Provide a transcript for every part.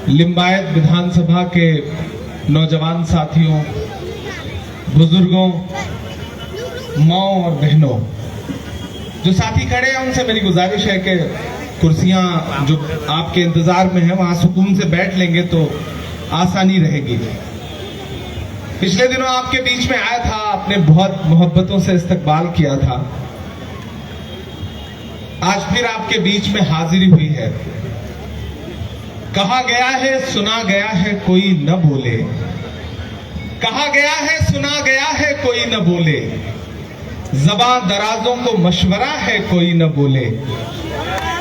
लिंबायत विधानसभा के नौजवान साथियों, बुजुर्गों, माओ और बहनों, जो साथी खड़े हैं उनसे मेरी गुजारिश है कि कुर्सियां जो आपके इंतजार में है वहां सुकून से बैठ लेंगे तो आसानी रहेगी। पिछले दिनों आपके बीच में आया था, आपने बहुत मोहब्बतों से इस्तकबाल किया था। आज फिर आपके बीच में हाजिरी हुई है। कहा गया है सुना गया है कोई न बोले, कहा गया है सुना गया है कोई न बोले, ज़बां दराजों को मशवरा है कोई न बोले,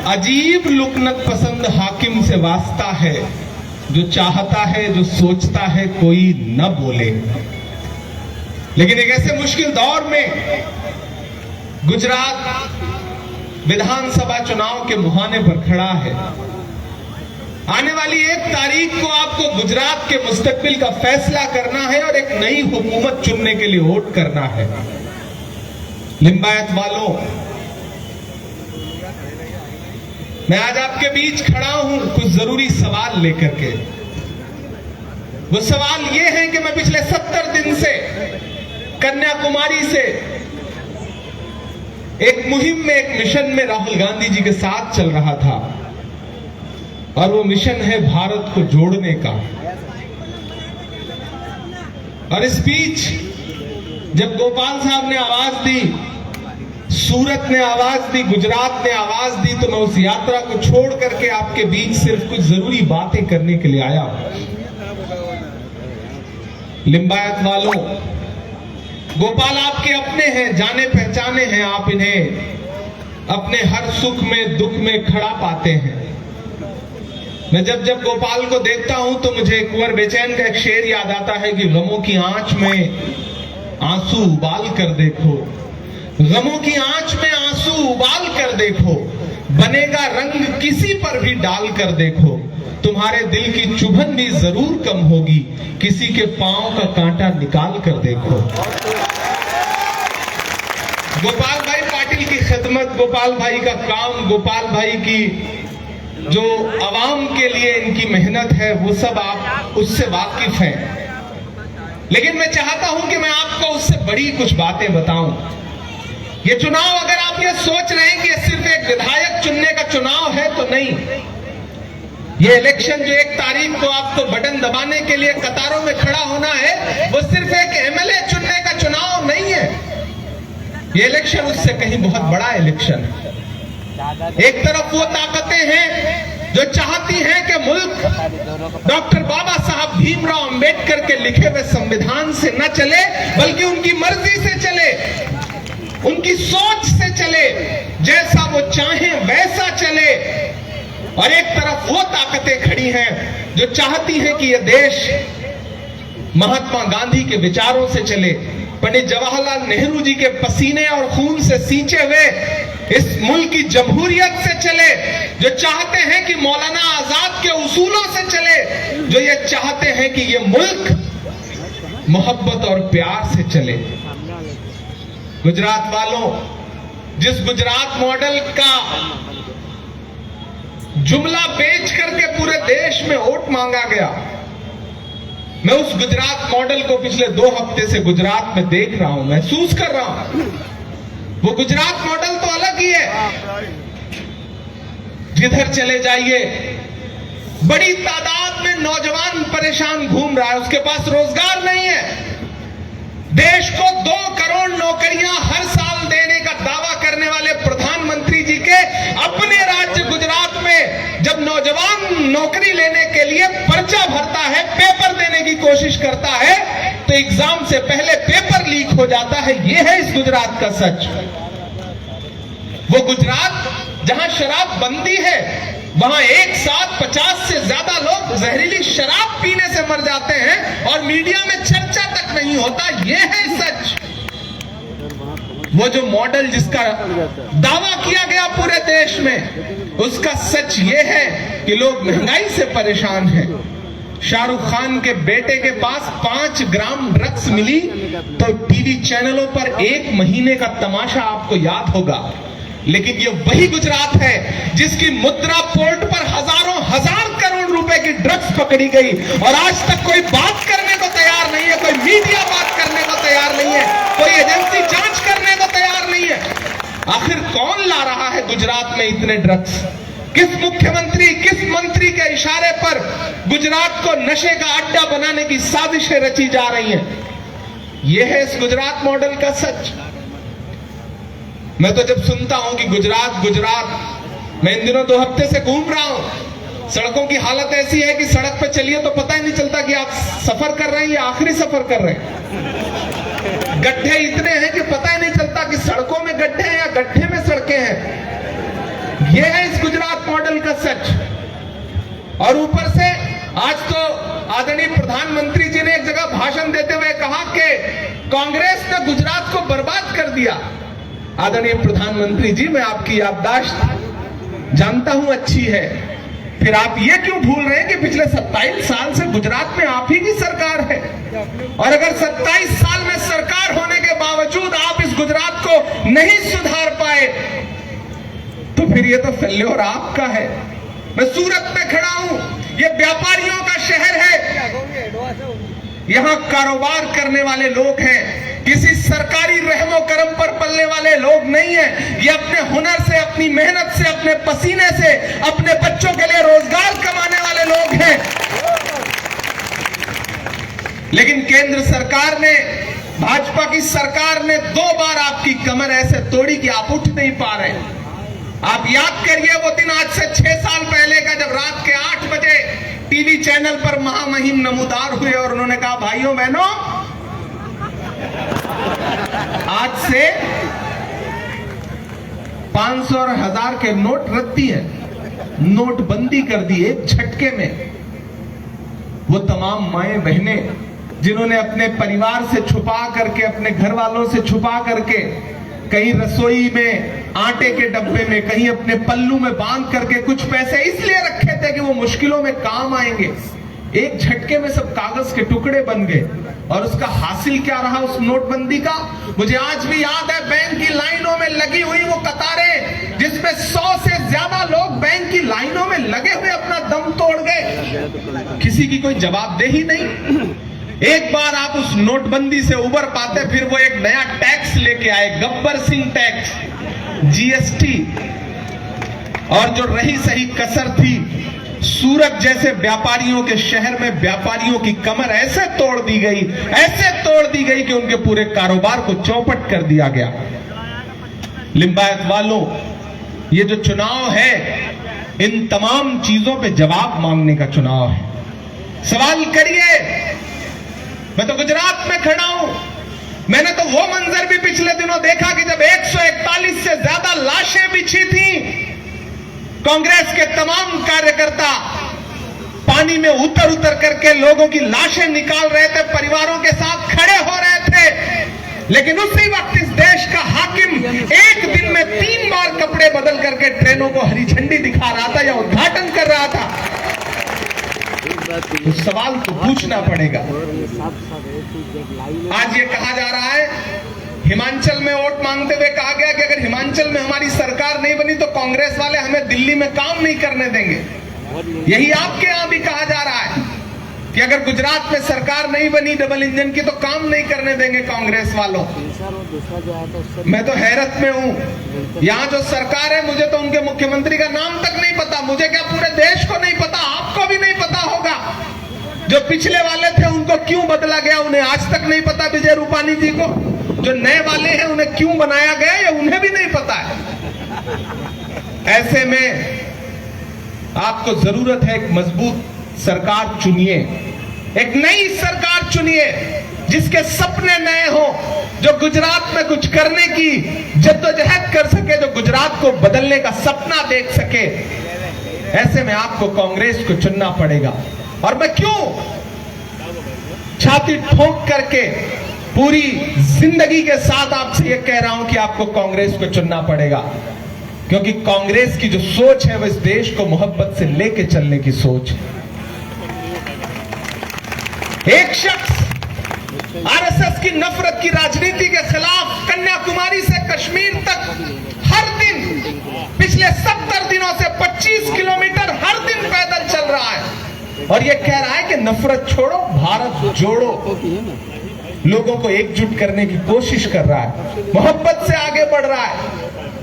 अजीब लुकनत पसंद हाकिम से वास्ता है, जो चाहता है जो सोचता है कोई न बोले। लेकिन एक ऐसे मुश्किल दौर में गुजरात विधानसभा चुनाव के मुहाने पर खड़ा है। आने वाली 1 तारीख को आपको गुजरात के मुस्तकबिल का फैसला करना है और एक नई हुकूमत चुनने के लिए वोट करना है। लिंबायत वालों, मैं आज आपके बीच खड़ा हूं कुछ जरूरी सवाल लेकर के। वो सवाल ये है कि मैं पिछले 70 दिन से कन्याकुमारी से एक मुहिम में, एक मिशन में राहुल गांधी जी के साथ चल रहा था, और वो मिशन है भारत को जोड़ने का। और इस बीच जब गोपाल साहब ने आवाज दी, सूरत ने आवाज दी, गुजरात ने आवाज दी, तो मैं उस यात्रा को छोड़ करके आपके बीच सिर्फ कुछ जरूरी बातें करने के लिए आया। लिंबायत वालों, गोपाल आपके अपने हैं, जाने पहचाने हैं, आप इन्हें अपने हर सुख में दुख में खड़ा पाते हैं। मैं जब जब गोपाल को देखता हूं तो मुझे कुंवर बेचैन का एक शेर याद आता है कि गमों की आंच में आंसू उबाल कर देखो, गमों की आंच में आंसू उबाल कर देखो, बनेगा रंग किसी पर भी डाल कर देखो, तुम्हारे दिल की चुभन भी जरूर कम होगी, किसी के पांव का कांटा निकाल कर देखो। गोपाल भाई पाटिल की खिदमत, गोपाल भाई का काम, गोपाल भाई की जो आवाम के लिए इनकी मेहनत है, वो सब आप उससे वाकिफ हैं। लेकिन मैं चाहता हूं कि मैं आपको उससे बड़ी कुछ बातें बताऊं। ये चुनाव, अगर आप ये सोच रहे हैं कि ये सिर्फ एक विधायक चुनने का चुनाव है, तो नहीं। ये इलेक्शन जो 1 तारीख को आपको बटन दबाने के लिए कतारों में खड़ा होना है, वो सिर्फ एक एमएलए चुनने का चुनाव नहीं है। ये इलेक्शन उससे कहीं बहुत बड़ा इलेक्शन है। एक तरफ वो ताकतें हैं जो चाहती हैं कि मुल्क डॉक्टर बाबा साहब भीमराव अंबेडकर के लिखे हुए संविधान से न चले, बल्कि उनकी मर्जी से चले, उनकी सोच से चले, जैसा वो चाहें वैसा चले। और एक तरफ वो ताकतें खड़ी हैं जो चाहती हैं कि यह देश महात्मा गांधी के विचारों से चले, पंडित जवाहरलाल नेहरू जी के पसीने और खून से सींचे हुए इस मुल्क की जमहूरियत से चले, जो चाहते हैं कि मौलाना आजाद के उसूलों से चले, जो ये चाहते हैं कि ये मुल्क मोहब्बत और प्यार से चले। गुजरात वालों, जिस गुजरात मॉडल का जुमला बेच करके पूरे देश में वोट मांगा गया, मैं उस गुजरात मॉडल को पिछले 2 हफ्ते से गुजरात में देख रहा हूं, महसूस कर रहा हूं। वो गुजरात मॉडल तो अलग ही है। जिधर चले जाइए बड़ी तादाद में नौजवान परेशान घूम रहा है, उसके पास रोजगार नहीं है। देश को 2 करोड़ नौकरियां हर साल देने का दावा करने वाले प्रधानमंत्री जी के अपने राज्य गुजरात में जब नौजवान नौकरी लेने के लिए पर्चा भरता है, पेपर देने की कोशिश करता है, तो एग्जाम से पहले पेपर लीक हो जाता है। यह है इस गुजरात का सच। वो गुजरात जहां शराब बंदी है, वहां एक साथ 50 से ज्यादा लोग जहरीली शराब पीने से मर जाते हैं और मीडिया में चर्चा तक नहीं होता। यह है सच। वो जो मॉडल जिसका दावा किया गया पूरे देश में, उसका सच ये है कि लोग महंगाई से परेशान हैं। शाहरुख खान के बेटे के पास 5 ग्राम ड्रग्स मिली तो टीवी चैनलों पर 1 महीने का तमाशा आपको याद होगा। लेकिन ये वही गुजरात है जिसकी मुद्रा पोर्ट पर हजारों पकड़ी गई और आज तक कोई बात करने को तैयार नहीं है, कोई मीडिया बात करने को तैयार नहीं है, कोई एजेंसी जांच करने को तैयार नहीं है। आखिर कौन ला रहा है गुजरात में इतने ड्रग्स? किस मुख्यमंत्री, किस मंत्री के इशारे पर गुजरात को नशे का अड्डा बनाने की साजिशें रची जा रही हैं? यह है इस गुजरात मॉडल का सच। मैं तो जब सुनता हूं कि गुजरात गुजरात, मैं इन दिनों 2 हफ्ते से घूम रहा हूं, सड़कों की हालत ऐसी है कि सड़क पे चलिए तो पता ही नहीं चलता कि आप सफर कर रहे हैं या आखिरी सफर कर रहे हैं। गड्ढे इतने हैं कि पता ही नहीं चलता कि सड़कों में गड्ढे हैं या गड्ढे में सड़कें हैं। यह है इस गुजरात मॉडल का सच। और ऊपर से आज तो आदरणीय प्रधानमंत्री जी ने एक जगह भाषण देते हुए कहा कि कांग्रेस ने गुजरात को बर्बाद कर दिया। आदरणीय प्रधानमंत्री जी, मैं आपकी याददाश्त जानता हूं अच्छी है, फिर आप ये क्यों भूल रहे हैं कि पिछले 27 साल से गुजरात में आप ही की सरकार है? और अगर 27 साल में सरकार होने के बावजूद आप इस गुजरात को नहीं सुधार पाए तो फिर ये तो फेल्योर आपका है। मैं सूरत में खड़ा हूं, ये व्यापारियों का शहर है, यहां कारोबार करने वाले लोग हैं, किसी सरकारी रहमो करम पर पलने वाले लोग नहीं हैं। ये अपने हुनर से, अपनी मेहनत से, अपने पसीने से अपने बच्चों के लिए रोजगार कमाने वाले लोग हैं। लेकिन केंद्र सरकार ने, भाजपा की सरकार ने 2 बार आपकी कमर ऐसे तोड़ी कि आप उठ नहीं पा रहे। आप याद करिए वो दिन आज से 6 साल पहले का, जब रात के 8 बजे टीवी चैनल पर महामहिम नमूदार हुए और उन्होंने कहा, भाइयों बहनों, आज से 500 और 1000 के नोट रद्दी है, नोटबंदी कर दी एक झटके में। वो तमाम माएं बहनें जिन्होंने अपने परिवार से छुपा करके, अपने घर वालों से छुपा करके, कहीं रसोई में आटे के डब्बे में, कहीं अपने पल्लू में बांध करके कुछ पैसे इसलिए रखे थे कि वो मुश्किलों में काम आएंगे, एक झटके में सब कागज के टुकड़े बन गए। और उसका हासिल क्या रहा उस नोटबंदी का? मुझे आज भी याद है बैंक की लाइनों में लगी हुई वो कतारें, जिसमें 100 से ज्यादा लोग बैंक की लाइनों में लगे हुए अपना दम तोड़ गए। किसी की कोई जवाबदेही नहीं। एक बार आप उस नोटबंदी से उबर पाते, फिर वो एक नया टैक्स लेके आए, गब्बर सिंह टैक्स, जीएसटी। और जो रही सही कसर थी, सूरत जैसे व्यापारियों के शहर में व्यापारियों की कमर ऐसे तोड़ दी गई, ऐसे तोड़ दी गई कि उनके पूरे कारोबार को चौपट कर दिया गया। लिंबायत वालों, ये जो चुनाव है, इन तमाम चीजों पे जवाब मांगने का चुनाव है। सवाल करिए। मैं तो गुजरात में खड़ा हूं, मैंने तो वो मंजर भी पिछले दिनों देखा कि जब 141 से ज्यादा लाशें बिछी थी, कांग्रेस के तमाम कार्यकर्ता पानी में उतर उतर करके लोगों की लाशें निकाल रहे थे, परिवारों के साथ खड़े हो रहे थे। लेकिन उसी वक्त इस देश का हाकिम एक दिन में 3 बार कपड़े बदल करके ट्रेनों को हरी झंडी दिखा रहा था या उद्घाटन कर रहा था। तो सवाल तो पूछना पड़ेगा। आज ये कहा जा रहा है, हिमाचल में वोट मांगते हुए कहा गया कि अगर हिमाचल में हमारी सरकार नहीं बनी तो कांग्रेस वाले हमें दिल्ली में काम नहीं करने देंगे। यही आपके यहां भी कहा जा रहा है कि अगर गुजरात में सरकार नहीं बनी डबल इंजन की तो काम नहीं करने देंगे कांग्रेस वालों। मैं तो हैरत में हूं। यहां जो सरकार है, मुझे तो उनके मुख्यमंत्री का नाम तक नहीं पता। मुझे क्या, पूरे देश को नहीं पता, आपको भी नहीं पता होगा। जो पिछले वाले थे उनको क्यों बदला गया, उन्हें आज तक नहीं पता विजय रूपानी जी को। जो नए वाले हैं उन्हें क्यों बनाया गया, ये उन्हें भी नहीं पता है। ऐसे में आपको जरूरत है एक मजबूत सरकार चुनिए, एक नई सरकार चुनिए जिसके सपने नए हो, जो गुजरात में कुछ करने की जद्दोजहद कर सके, जो गुजरात को बदलने का सपना देख सके। ऐसे में आपको कांग्रेस को चुनना पड़ेगा। और मैं क्यों छाती ठोक करके पूरी जिंदगी के साथ आपसे यह कह रहा हूं कि आपको कांग्रेस को चुनना पड़ेगा, क्योंकि कांग्रेस की जो सोच है वो इस देश को मोहब्बत से लेके चलने की सोच है। एक शख्स आरएसएस की नफरत की राजनीति के खिलाफ कन्याकुमारी से कश्मीर तक हर दिन पिछले 70 दिनों से 25 किलोमीटर हर दिन पैदल चल रहा है। और ये कह रहा है कि नफरत छोड़ो, भारत जोड़ो। लोगों को एकजुट करने की कोशिश कर रहा है, मोहब्बत से आगे बढ़ रहा है।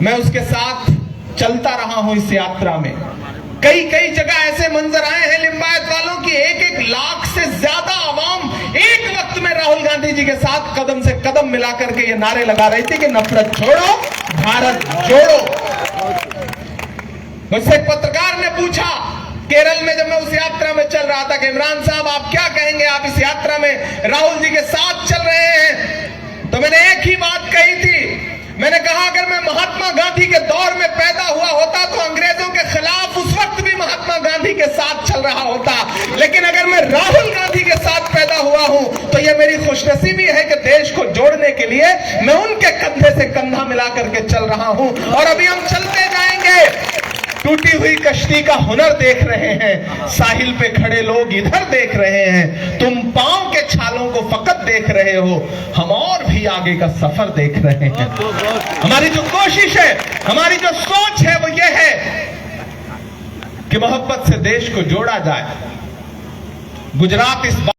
मैं उसके साथ चलता रहा हूं इस यात्रा में। कई कई जगह ऐसे मंजर आए हैं लिंबायत वालों की 1-1 लाख से ज्यादा आवाम एक वक्त में राहुल गांधी जी के साथ कदम से कदम मिला करके ये नारे लगा रही थी कि नफरत छोड़ो, भारत जोड़ो। मुझसे एक पत्रकार ने पूछा केरल में, जब मैं उस यात्रा में चल रहा था, कि इमरान साहब आप क्या कहेंगे, आप इस यात्रा में राहुल जी के साथ चल रहे हैं। तो मैंने एक ही बात कही थी, मैंने कहा अगर मैं महात्मा गांधी के दौर में पैदा हुआ होता तो अंग्रेजों के खिलाफ उस वक्त भी महात्मा गांधी के साथ चल रहा होता, लेकिन अगर मैं राहुल गांधी के साथ पैदा हुआ हूं तो यह मेरी खुशनसीबी है कि देश को जोड़ने के लिए मैं उनके कंधे से कंधा मिला करके चल रहा हूं। और अभी हम चलते जाएंगे। टूटी हुई कश्ती का हुनर देख रहे हैं, साहिल पे खड़े लोग इधर देख रहे हैं, तुम पांव के छालों को फकत देख रहे हो, हम और भी आगे का सफर देख रहे हैं। हमारी जो कोशिश है, हमारी जो सोच है वो ये है कि मोहब्बत से देश को जोड़ा जाए। गुजरात इस